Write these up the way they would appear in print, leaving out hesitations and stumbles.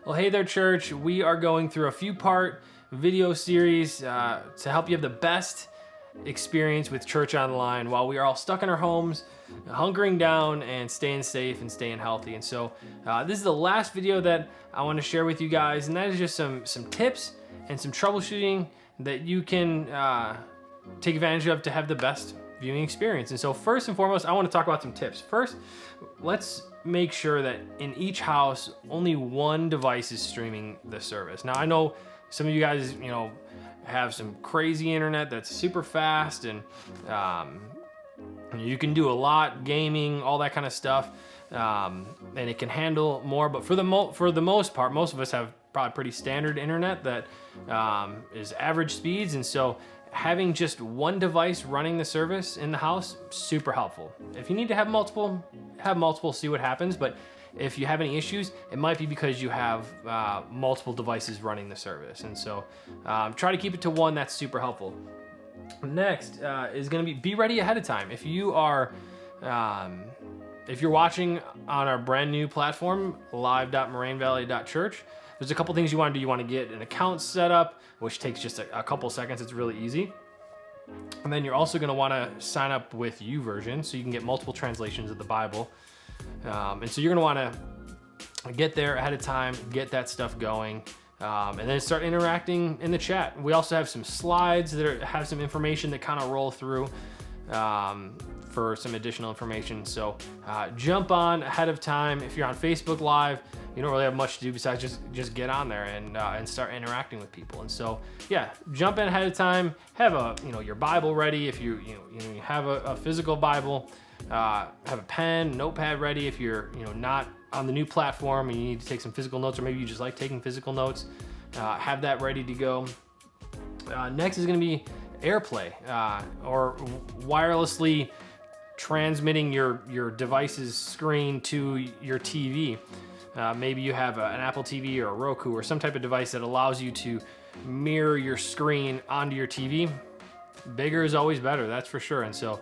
Well, hey there, church. We are going through a few-part video series to help you have the best experience with church online while we are all stuck in our homes, hunkering down and staying safe and staying healthy. And so this is the last video that I want to share with you guys, and that is just some tips and some troubleshooting that you can take advantage of to have the best viewing experience. And so first and foremost, I want to talk about some tips. First, let's make sure that in each house, only one device is streaming the service. Now, I know some of you guys, have some crazy internet that's super fast and you can do a lot, gaming, all that kind of stuff, and it can handle more. But for the most part, most of us have probably pretty standard internet that is average speeds, and so having just one device running the service in the house, super helpful. If you need to have multiple, see what happens. But if you have any issues, it might be because you have multiple devices running the service. And so try to keep it to one. That's super helpful. Next is going to be ready ahead of time. If you are, if you're watching on our brand new platform, live.morainevalley.church, there's a couple things you want to do. You want to get an account set up, which takes just a couple seconds. It's really easy. And then you're also going to want to sign up with YouVersion so you can get multiple translations of the Bible. And so you're going to want to get there ahead of time, get that stuff going, and then start interacting in the chat. We also have some slides that have some information that kind of roll through for some additional information. So jump on ahead of time. If you're on Facebook Live, you don't really have much to do besides just get on there and start interacting with people. And so, yeah, jump in ahead of time. Have your Bible ready if you have a physical Bible. Have a pen, notepad ready if you're not on the new platform and you need to take some physical notes, or maybe you just like taking physical notes. Have that ready to go. Next is going to be AirPlay, or wirelessly transmitting your device's screen to your TV. Maybe you have an Apple TV or a Roku or some type of device that allows you to mirror your screen onto your TV. Bigger is always better, that's for sure. And so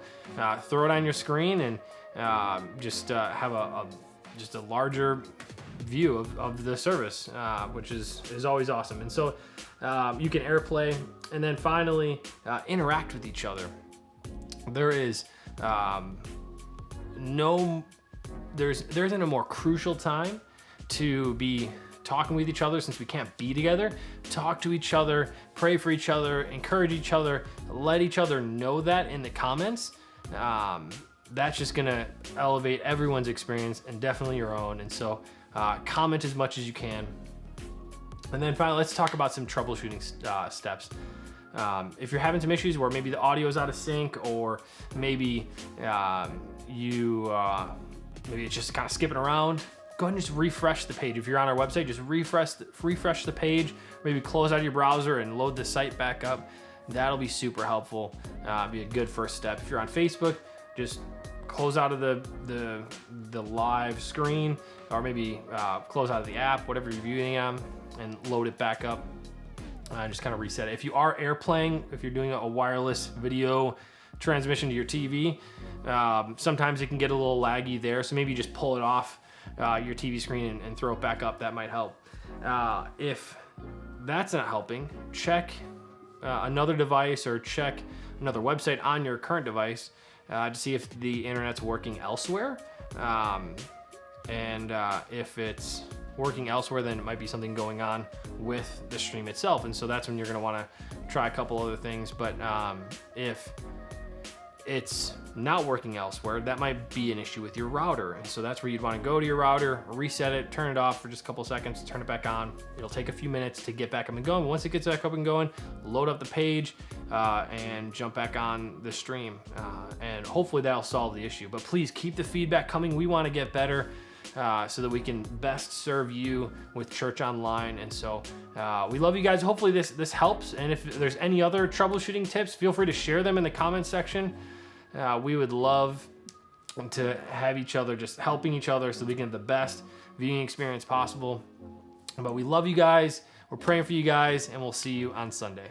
throw it on your screen and just have a larger view of the service, which is always awesome. And so you can AirPlay, and then finally interact with each other. There is there isn't a more crucial time to be talking with each other, since we can't be together. Talk to each other, pray for each other, encourage each other, let each other know that in the comments. That's just gonna elevate everyone's experience and definitely your own. And so comment as much as you can. And then finally, let's talk about some troubleshooting steps. If you're having some issues where maybe the audio is out of sync, or maybe maybe it's just kind of skipping around, go ahead and just refresh the page. If you're on our website, just refresh the page, maybe close out your browser and load the site back up. That'll be super helpful. Be a good first step. If you're on Facebook, just close out of the live screen, or maybe close out of the app, whatever you're viewing on, and load it back up. Just kind of reset it. If you are AirPlaying, if you're doing a wireless video transmission to your TV, sometimes it can get a little laggy there. So maybe just pull it off your TV screen and throw it back up. That might help. If that's not helping, check another device or check another website on your current device to see if the internet's working elsewhere. And if it's working elsewhere, then it might be something going on with the stream itself. And so that's when you're going to want to try a couple other things. But if it's not working elsewhere, that might be an issue with your router. And so that's where you'd want to go to your router, reset it, turn it off for just a couple seconds, turn it back on. It'll take a few minutes to get back up and going. Once it gets back up and going, load up the page and jump back on the stream. And hopefully that'll solve the issue. But please keep the feedback coming. We want to get better so that we can best serve you with church online. And so we love you guys. Hopefully this helps. And if there's any other troubleshooting tips, feel free to share them in the comments section. We would love to have each other just helping each other so we can have the best viewing experience possible. But we love you guys. We're praying for you guys, and we'll see you on Sunday.